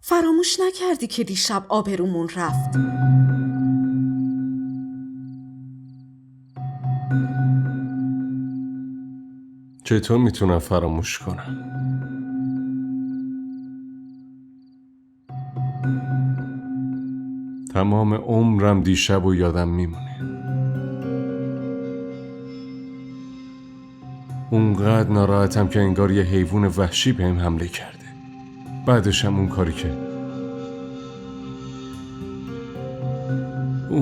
فراموش نکردی که دیشب آبرومون رفت. چطور میتونم فراموش کنم؟ تمام عمرم دیشب و یادم میمونه. اونقدر ناراحتم که انگار یه حیوان وحشی بهم حمله کرده. بعدش هم اون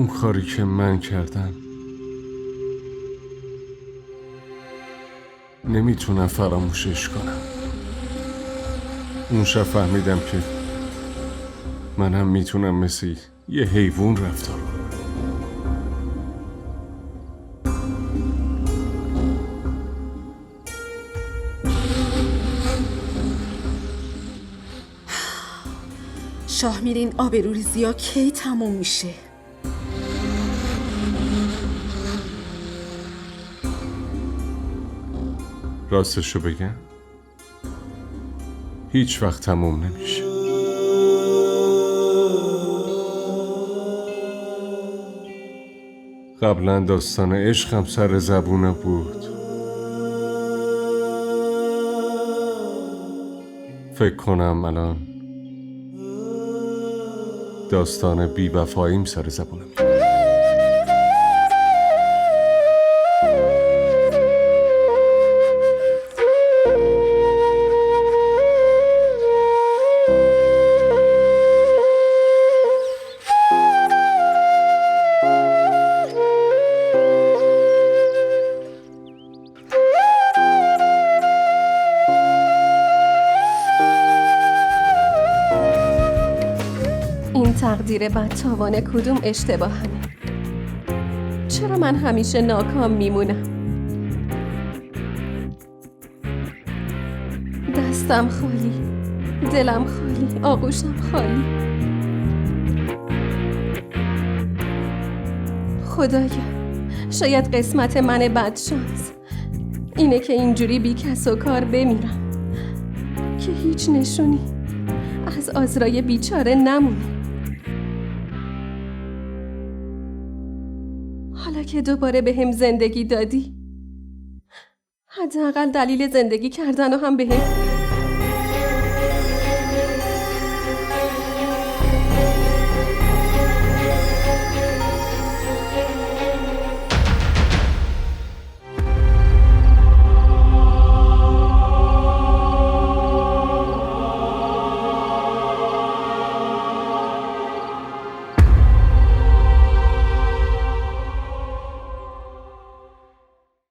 کاری که من کردم نمیتونم فراموشش کنم. اون شب فهمیدم که منم میتونم مثل یه حیوان رفتار کنم. شاه این آبروریزی ها کی تموم میشه؟ راستشو بگم هیچ وقت تموم نمیشه. قبلا داستان عشقم سر زبونه بود. فکر کنم الان داستان بی‌وفاییم سر زبونم. این تقدیر بدتاوان کدوم اشتباهمه؟ چرا من همیشه ناکام میمونم؟ دستم خالی، دلم خالی، آغوشم خالی. خدایا، شاید قسمت من بدشانس اینه که اینجوری بی کس و کار بمیرم که هیچ نشونی از عذرای بیچاره نمونه. حالا که دوباره به هم زندگی دادی، حداقل دلیل زندگی کردن رو هم به هم